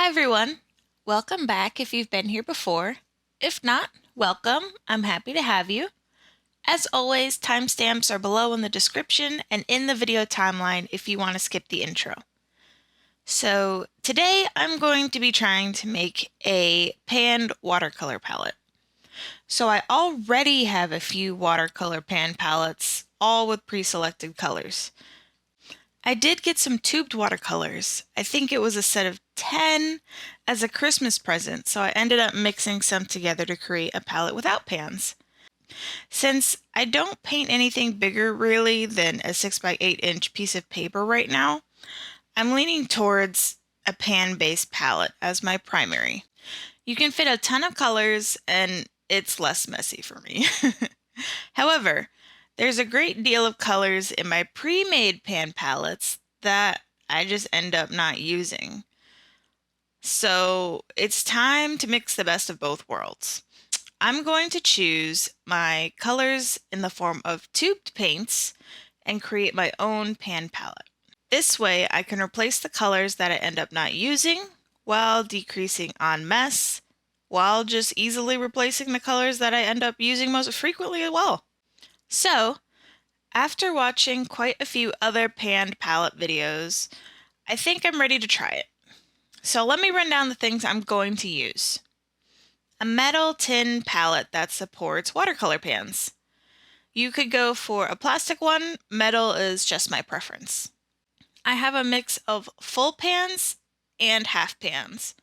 everyone. Welcome back if you've been here before. If not, welcome. I'm happy to have you. As always, timestamps are below in the description and in the video timeline if you want to skip the intro. So today I'm going to be trying to make a panned watercolor palette. So I already have a few watercolor pan palettes, all with pre-selected colors. I did get some tubed watercolors. I think it was a set of 10 as a Christmas present, so I ended up mixing some together to create a palette without pans. Since I don't paint anything bigger really than a 6x8 inch piece of paper right now, I'm leaning towards a pan-based palette as my primary. You can fit a ton of colors and it's less messy for me. However, there's a great deal of colors in my pre-made pan palettes that I just end up not using. So it's time to mix the best of both worlds. I'm going to choose my colors in the form of tubed paints and create my own pan palette. This way I can replace the colors that I end up not using while decreasing on mess, while just easily replacing the colors that I end up using most frequently as well. So, after watching quite a few other panned palette videos, I think I'm ready to try it. So let me run down the things I'm going to use. A metal tin palette that supports watercolor pans. You could go for a plastic one, metal is just my preference. I have a mix of full pans and half pans.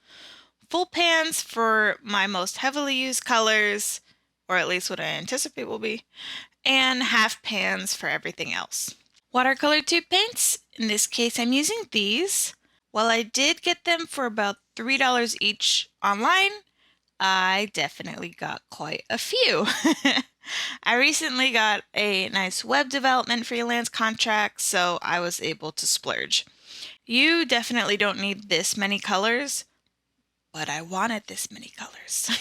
Full pans for my most heavily used colors, or at least what I anticipate will be, and half pans for everything else. Watercolor tube paints, in this case I'm using these. While I did get them for about $3 each online, I definitely got quite a few. I recently got a nice web development freelance contract, so I was able to splurge. You definitely don't need this many colors, but I wanted this many colors.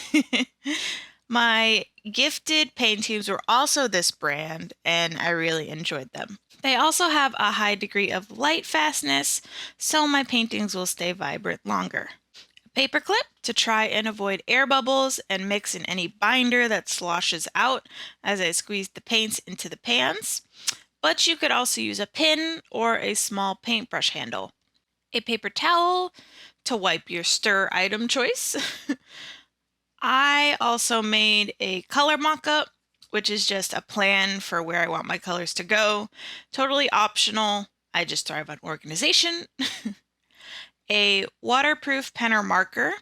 My gifted paint tubes were also this brand, and I really enjoyed them. They also have a high degree of light fastness, so my paintings will stay vibrant longer. A paper clip to try and avoid air bubbles and mix in any binder that sloshes out as I squeeze the paints into the pans, but you could also use a pin or a small paintbrush handle. A paper towel to wipe your stir item choice. I also made a color mock-up, which is just a plan for where I want my colors to go. Totally optional. I just thrive on organization. A waterproof pen or marker.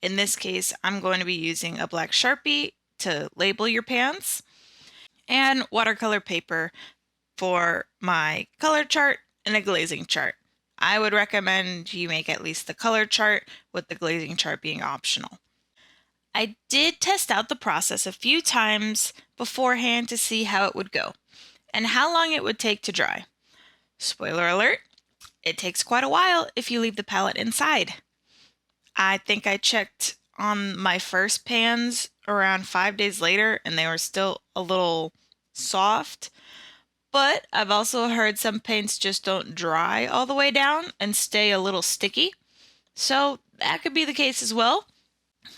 In this case, I'm going to be using a black Sharpie to label your pans. And watercolor paper for my color chart and a glazing chart. I would recommend you make at least the color chart, with the glazing chart being optional. I did test out the process a few times beforehand to see how it would go and how long it would take to dry. Spoiler alert, it takes quite a while if you leave the palette inside. I think I checked on my first pans around 5 days later and they were still a little soft, but I've also heard some paints just don't dry all the way down and stay a little sticky, so that could be the case as well.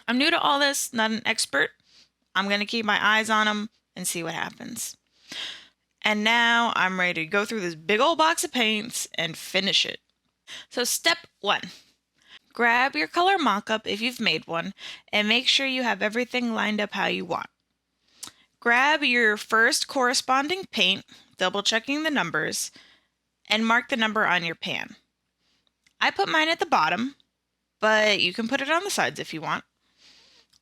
I'm new to all this, not an expert. I'm going to keep my eyes on them and see what happens. And now I'm ready to go through this big old box of paints and finish it. So step 1. Grab your color mock-up if you've made one and make sure you have everything lined up how you want. Grab your first corresponding paint, double checking the numbers, and mark the number on your pan. I put mine at the bottom, but you can put it on the sides if you want.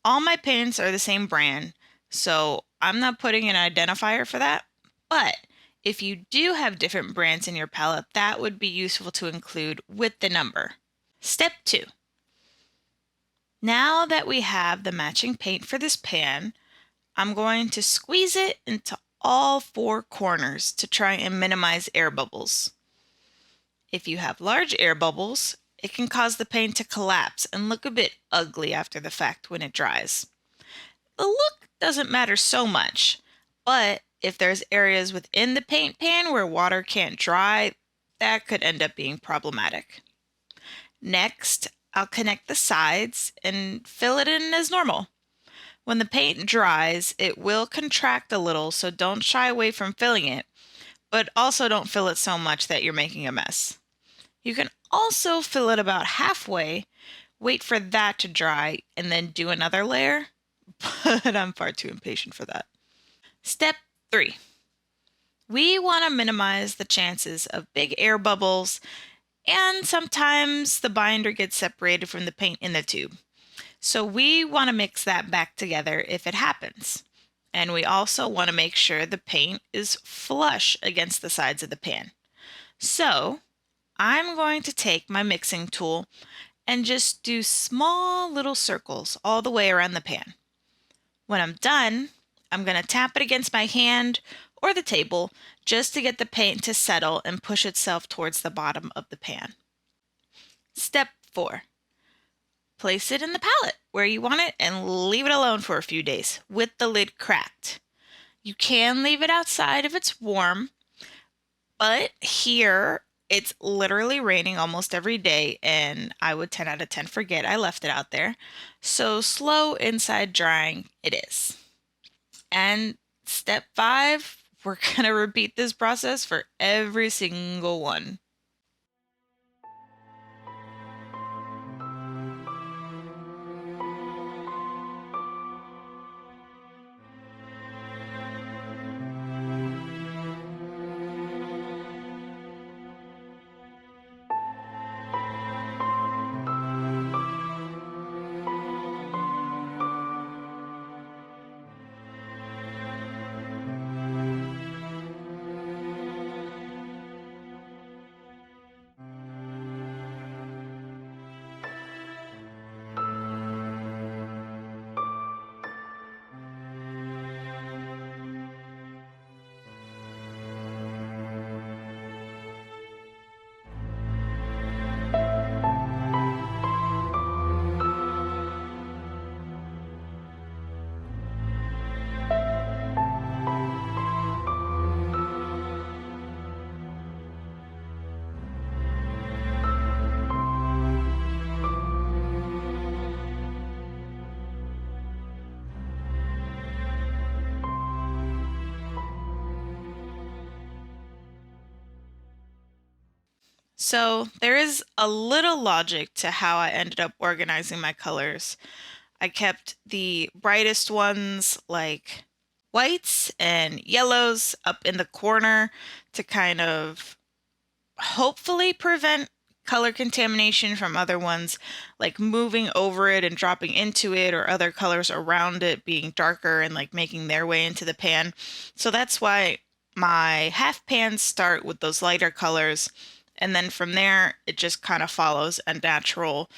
All my paints are the same brand, so I'm not putting an identifier for that. But if you do have different brands in your palette, that would be useful to include with the number. Step 2. Now that we have the matching paint for this pan, I'm going to squeeze it into all 4 corners to try and minimize air bubbles. If you have large air bubbles, it can cause the paint to collapse and look a bit ugly after the fact when it dries. The look doesn't matter so much, but if there's areas within the paint pan where water can't dry, that could end up being problematic. Next, I'll connect the sides and fill it in as normal. When the paint dries, it will contract a little, so don't shy away from filling it, but also don't fill it so much that you're making a mess. You can also fill it about halfway, wait for that to dry, and then do another layer, but I'm far too impatient for that. Step 3. We want to minimize the chances of big air bubbles, and sometimes the binder gets separated from the paint in the tube. So we want to mix that back together if it happens. And we also want to make sure the paint is flush against the sides of the pan. So I'm going to take my mixing tool and just do small little circles all the way around the pan. When I'm done, I'm going to tap it against my hand or the table just to get the paint to settle and push itself towards the bottom of the pan. Step 4. Place it in the palette where you want it and leave it alone for a few days with the lid cracked. You can leave it outside if it's warm, but here it's literally raining almost every day and I would 10 out of 10 forget I left it out there. So slow inside drying it is. And step 5, we're going to repeat this process for every single one. So there is a little logic to how I ended up organizing my colors. I kept the brightest ones like whites and yellows up in the corner to kind of hopefully prevent color contamination from other ones, like moving over it and dropping into it, or other colors around it being darker and like making their way into the pan. So that's why my half pans start with those lighter colors, and then from there it just kind of follows a natural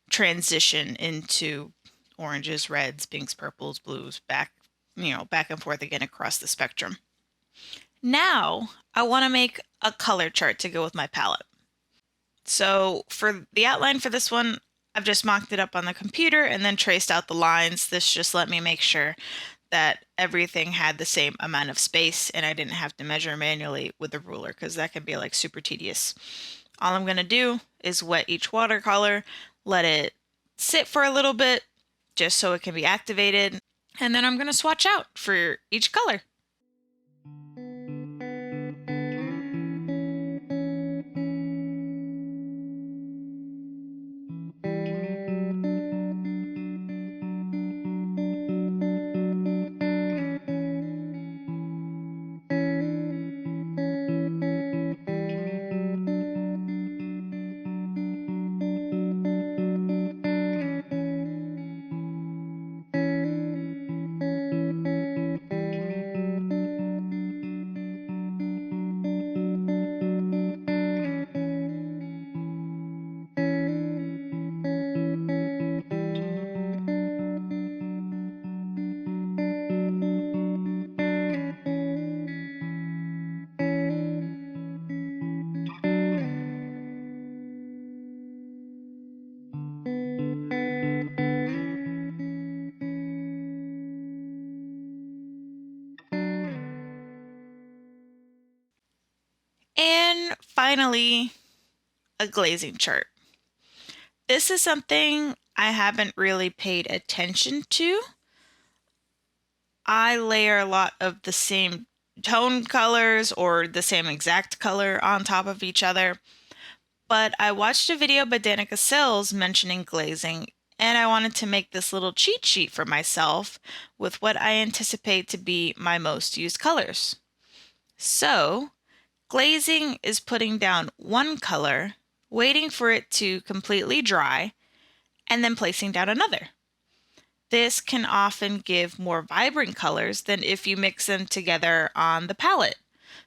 transition into oranges, reds, pinks, purples, blues, back and forth again across the spectrum. Now I want to make a color chart to go with my palette. So for the outline for this one, I've just mocked it up on the computer and then traced out the lines. This just let me make sure that everything had the same amount of space and I didn't have to measure manually with a ruler because that can be like super tedious. All I'm going to do is wet each watercolor, let it sit for a little bit just so it can be activated, and then I'm going to swatch out for each color. And finally, a glazing chart. This is something I haven't really paid attention to. I layer a lot of the same tone colors or the same exact color on top of each other. But I watched a video by Danica Sills mentioning glazing, and I wanted to make this little cheat sheet for myself with what I anticipate to be my most used colors. So, glazing is putting down one color, waiting for it to completely dry, and then placing down another. This can often give more vibrant colors than if you mix them together on the palette.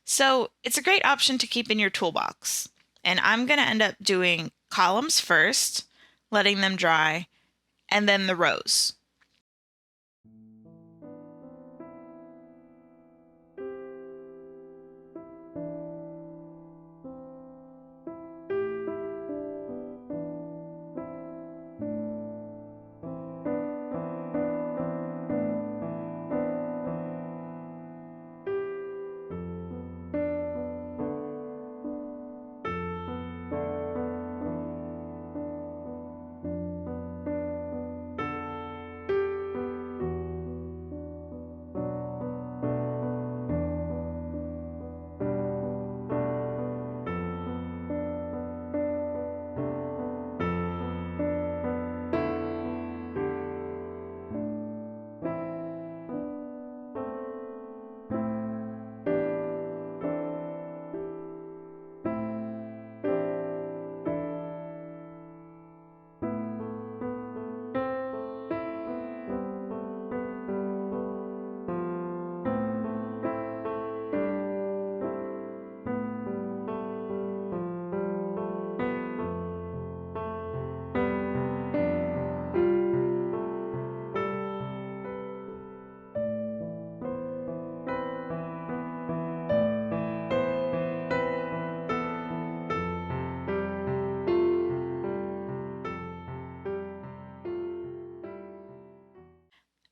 So it's a great option to keep in your toolbox. And I'm going to end up doing columns first, letting them dry, and then the rows.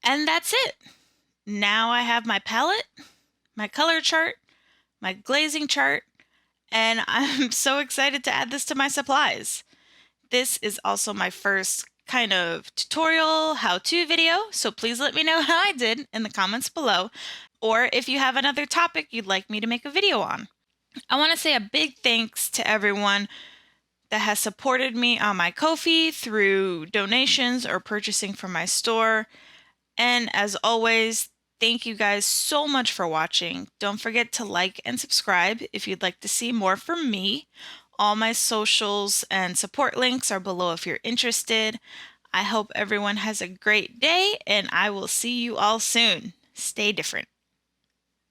And that's it. Now I have my palette, my color chart, my glazing chart, and I'm so excited to add this to my supplies. This is also my first kind of tutorial how-to video, so please let me know how I did in the comments below, or if you have another topic you'd like me to make a video on. I want to say a big thanks to everyone that has supported me on my Ko-fi through donations or purchasing from my store. And as always, thank you guys so much for watching. Don't forget to like and subscribe if you'd like to see more from me. All my socials and support links are below if you're interested. I hope everyone has a great day, and I will see you all soon. Stay different.